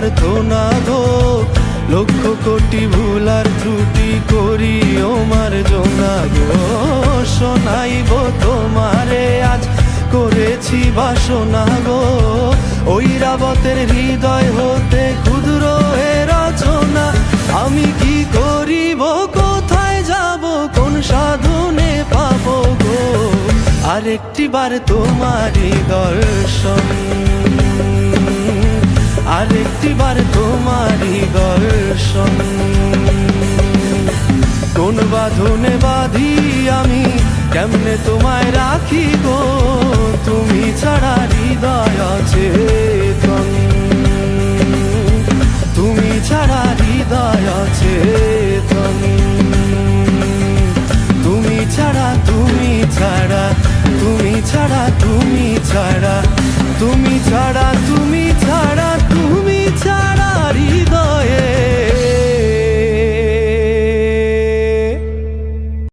পারতো না গো, লক্ষ কোটি ভুল আর ত্রুটি করিও মার্জনা গো। শোনাইব তোমারে আজ করেছি বাসনা গো, ঐরাবতের হৃদয় হতে ক্ষুদ্র এ রচনা। আমি কি করিব, কোথায় যাব, কোন সাধনে পাবো গো, আরেকটি বার তোমারই দর্শন, আরেকটি বার তোমারই দর্শন। কোন বাঁধনে বাঁধি আমি, কেমনে তোমায় রাখি গো, তুমি ছাড়া হৃদয় অচেতন, তুমি ছাড়া হৃদয় অচেতন। তুমি ছাড়া, তুমি ছাড়া, তুমি ছাড়া, তুমি ছাড়া, তুমি ছাড়া, তুমি